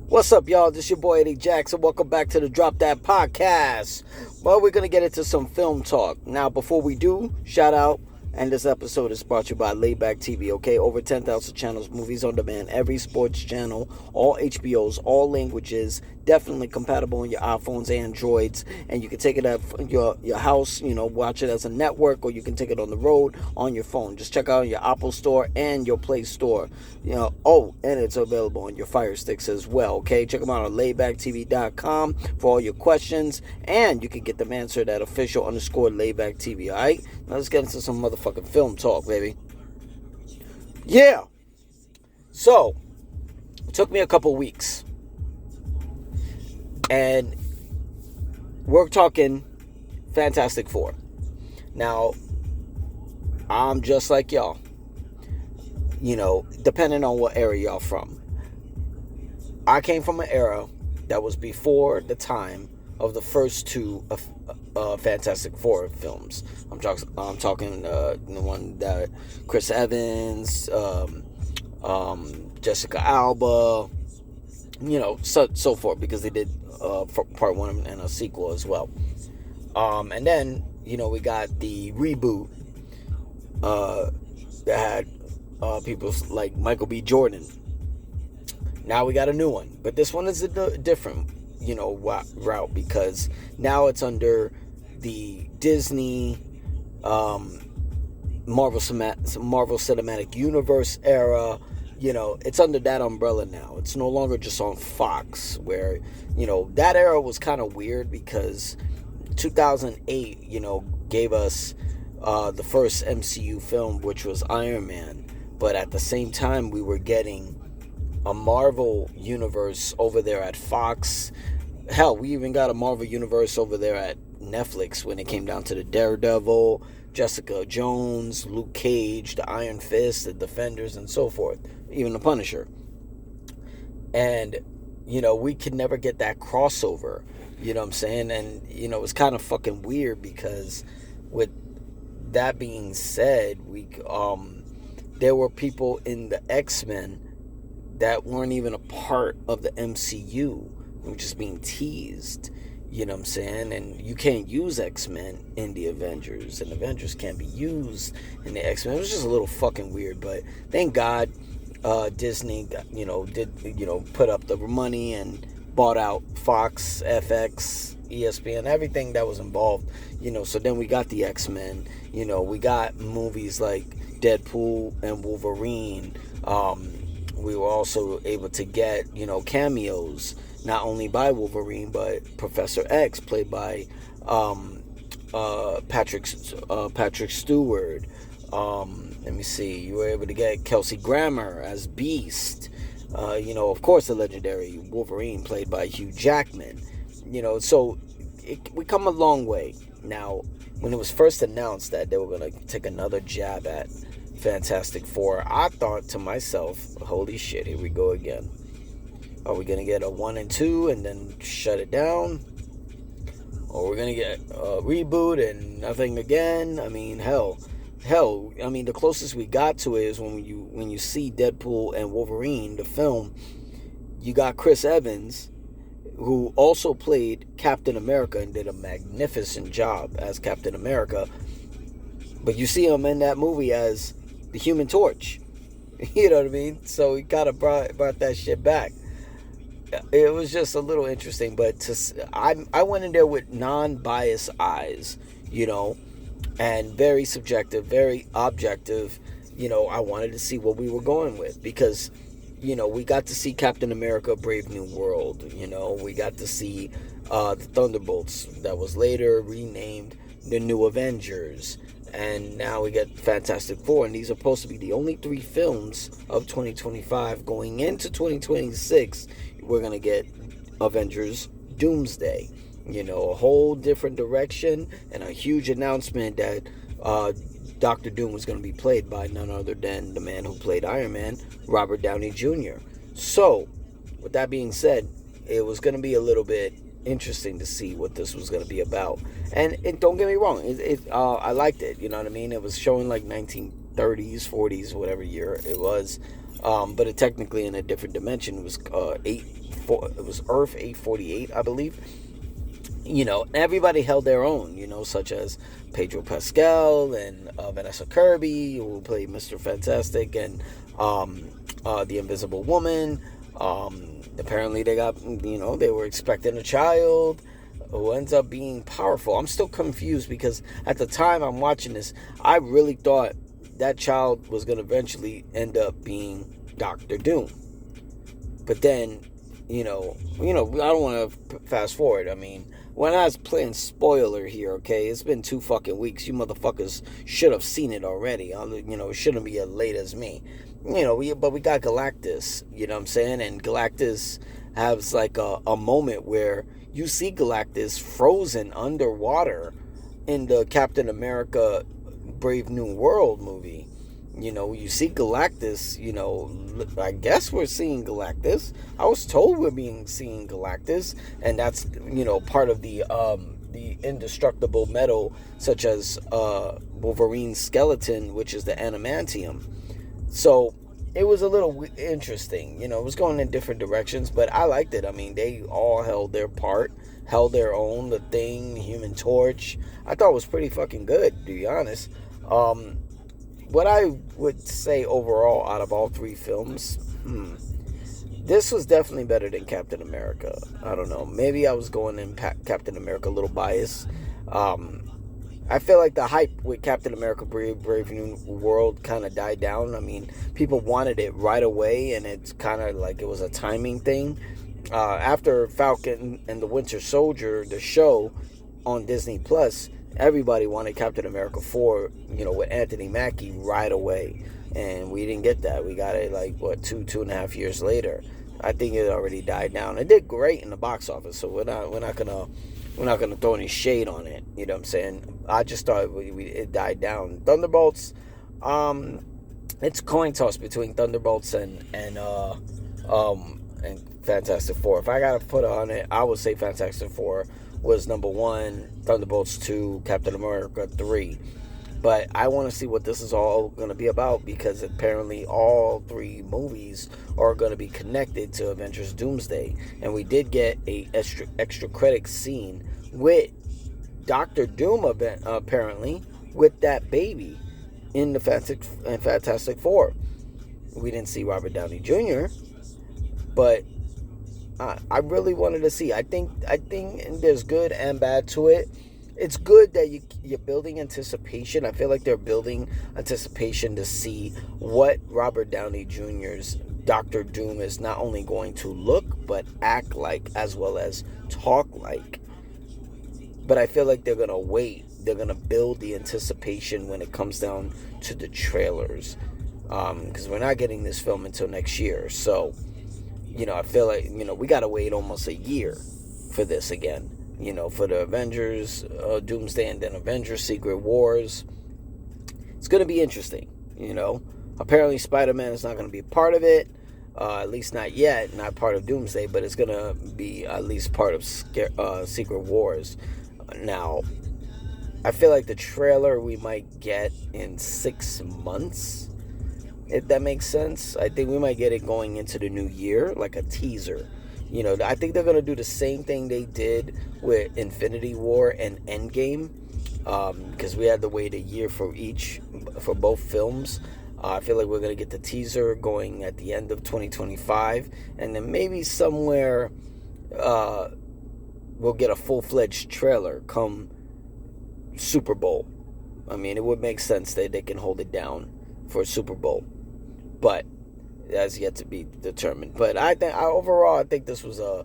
What's up, y'all? This is your boy Eddie Jackson. Welcome back to the Drop That Podcast. Well, we're going to get into some film talk. Now, before we do, shout out. And this episode is brought to you by Layback TV, okay? Over 10,000 channels, movies on demand, every sports channel, all HBOs, all languages, definitely compatible on your iPhones, Androids, and you can take it at your house, watch it as a network, or you can take it on the road on your phone. Just check out your Apple Store and your Play Store. And it's available on your Fire Sticks as well, okay? Check them out on laybacktv.com for all your questions, and you can get them answered at official_layback TV, all right? Now let's get into some motherfucking film talk, baby. Yeah. So, it took me a couple weeks. And we're talking Fantastic Four. Now, I'm just like y'all. Depending on what area y'all from. I came from an era that was before the time of the first two Fantastic Four films. I'm talking the one that Chris Evans, Jessica Alba, so forth, because they did part one and a sequel as well. And then we got the reboot that had people like Michael B. Jordan. Now we got a new one, but this one is a different route, because now it's under the Disney Marvel Cinematic Universe era. It's under that umbrella now. It's no longer just on Fox, where that era was kind of weird, because 2008 gave us the first MCU film, which was Iron Man, but at the same time we were getting a Marvel universe over there at Fox. Hell, we even got a Marvel universe over there at Netflix when it came down to the Daredevil, Jessica Jones, Luke Cage, the Iron Fist, the Defenders, and so forth, even the Punisher. And we could never get that crossover, you know what I'm saying? And it's kind of fucking weird, because with that being said, there were people in the X-Men that weren't even a part of the MCU. They were just being teased, you know what I'm saying? And you can't use X-Men in the Avengers, and Avengers can't be used in the X-Men. It was just a little fucking weird, but thank God Disney did put up the money and bought out Fox, FX, ESPN, everything that was involved, so then we got the X-Men. We got movies like Deadpool and Wolverine. We were also able to get cameos, not only by Wolverine, but Professor X, played by Patrick Stewart. Let me see. You were able to get Kelsey Grammer as Beast. Of course, the legendary Wolverine, played by Hugh Jackman. So we come a long way. Now, when it was first announced that they were going to take another jab at Fantastic Four, I thought to myself, holy shit, here we go again. Are we going to get a 1 and 2 and then shut it down? Or we're going to get a reboot and nothing again? I mean, hell, the closest we got to it is when you see Deadpool and Wolverine, the film, you got Chris Evans, who also played Captain America and did a magnificent job as Captain America. But you see him in that movie as the Human Torch. You know what I mean? So he kind of brought that shit back. It was just a little interesting, but I went in there with non-biased eyes, and very subjective, very objective. I wanted to see what we were going with, because we got to see Captain America Brave New World. We got to see the Thunderbolts, that was later renamed the New Avengers. And now we get Fantastic Four, and these are supposed to be the only 3 films of 2025. Going into 2026, we're going to get Avengers Doomsday. A whole different direction, and a huge announcement that Dr. Doom was going to be played by none other than the man who played Iron Man, Robert Downey Jr. So, with that being said, it was going to be a little bit interesting to see what this was going to be about. And don't get me wrong, I liked it, you know what I mean? It was showing like 1930s, 40s, whatever year it was. but it technically in a different dimension. It was it was Earth 848, I believe. Everybody held their own, such as Pedro Pascal and Vanessa Kirby, who played Mr. Fantastic, and the Invisible Woman. Apparently they got, they were expecting a child who ends up being powerful. I'm still confused because at the time I'm watching this, I really thought that child was going to eventually end up being Doctor Doom. But then, I don't want to fast forward. I mean, when I was playing spoiler here, okay, it's been 2 fucking weeks. You motherfuckers should have seen it already. It shouldn't be as late as me. But we got Galactus, you know what I'm saying? And Galactus has like a moment where you see Galactus frozen underwater in the Captain America Brave New World movie. You see Galactus, I guess we're seeing Galactus. I was told we're seeing Galactus, and that's, part of the indestructible metal, such as Wolverine's skeleton, which is the adamantium. So it was a little interesting, it was going in different directions, but I liked it. I mean, they all held their part, held their own. The Thing, Human Torch, I thought was pretty fucking good, to be honest. What I would say overall out of all 3 films, this was definitely better than Captain America. I don't know. Maybe I was going in Captain America a little biased. I feel like the hype with Captain America Brave New World kind of died down. I mean, people wanted it right away, and it's kind of like it was a timing thing. After Falcon and the Winter Soldier, the show on Disney Plus, everybody wanted Captain America 4, with Anthony Mackie right away. And we didn't get that. We got it like, 2.5 years later. I think it already died down. It did great in the box office, so we're not gonna throw any shade on it. You know what I'm saying? I just thought it died down. Thunderbolts, it's coin toss between Thunderbolts and Fantastic Four. If I gotta put on it, I would say Fantastic Four was number 1, Thunderbolts 2, Captain America 3. But I want to see what this is all going to be about, because apparently all 3 movies are going to be connected to Avengers Doomsday. And we did get a extra credit scene with Doctor Doom apparently with that baby in the Fantastic Four. We didn't see Robert Downey Jr., but I really wanted to see. I think there's good and bad to it. It's good that you're building anticipation. I feel like they're building anticipation to see what Robert Downey Jr.'s Doctor Doom is not only going to look, but act like, as well as talk like. But I feel like they're going to wait. They're going to build the anticipation when it comes down to the trailers. Because we're not getting this film until next year. So, I feel like, we got to wait almost a year for this again. For the Avengers, Doomsday, and then Avengers Secret Wars. It's going to be interesting, Apparently Spider-Man is not going to be a part of it. At least not yet. Not part of Doomsday, but it's going to be at least part of Secret Wars. Now, I feel like the trailer we might get in 6 months, if that makes sense. I think we might get it going into the new year, like a teaser. I think they're going to do the same thing they did with Infinity War and Endgame, because we had to wait a year for both films. I feel like we're going to get the teaser going at the end of 2025, and then maybe somewhere we'll get a full-fledged trailer come Super Bowl. I mean, it would make sense that they can hold it down for Super Bowl, but that's yet to be determined. But overall, I think this was a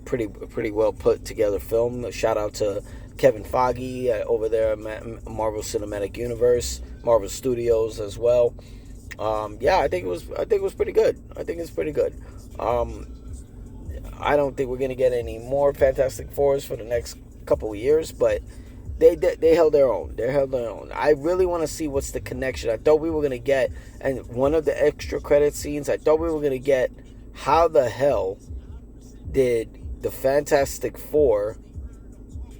pretty well put together film. A shout out to Kevin Feige over there at Marvel Cinematic Universe, Marvel Studios as well. I think it was pretty good. I think it's pretty good. I don't think we're gonna get any more Fantastic Fours for the next couple of years, but they held their own. They held their own. I really want to see what's the connection. I thought we were going to get, and one of the extra credit scenes, I thought we were going to get, how the hell did the Fantastic Four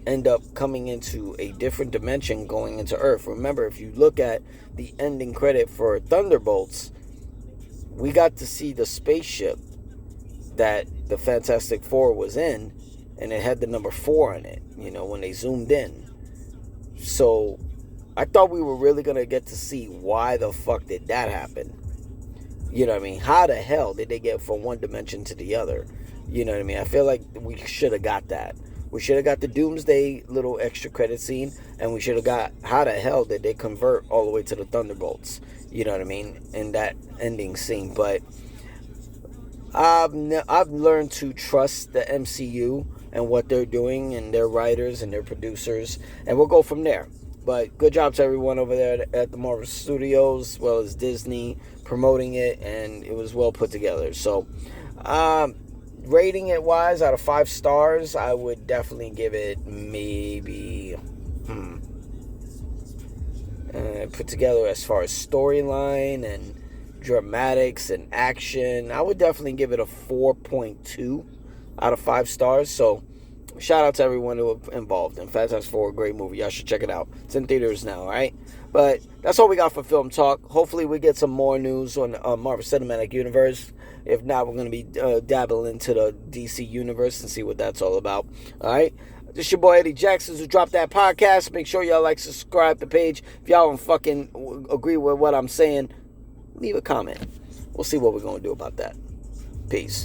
end up coming into a different dimension going into Earth? Remember, if you look at the ending credit for Thunderbolts, we got to see the spaceship that the Fantastic Four was in, and it had the number 4 on it, when they zoomed in. So I thought we were really going to get to see why the fuck did that happen. You know what I mean? How the hell did they get from one dimension to the other? You know what I mean? I feel like we should have got that. We should have got the Doomsday little extra credit scene, and we should have got how the hell did they convert all the way to the Thunderbolts? You know what I mean? In that ending scene. But I've learned to trust the MCU and what they're doing and their writers and their producers, and we'll go from there. But good job to everyone over there at the Marvel Studios, as well as Disney, promoting it, and it was well put together. So, rating it wise, out of 5 stars, I would definitely give it maybe put together as far as storyline and dramatics and action. I would definitely give it a 4.2 out of 5 stars. So, shout out to everyone who was involved in Fantastic Four. Great movie. Y'all should check it out. It's in theaters now, all right? But that's all we got for Film Talk. Hopefully we get some more news on Marvel Cinematic Universe. If not, we're going to be dabbling into the DC Universe and see what that's all about. All right? This your boy Eddie Jackson who dropped that podcast. Make sure y'all subscribe to the page. If y'all don't fucking agree with what I'm saying, leave a comment. We'll see what we're going to do about that. Peace.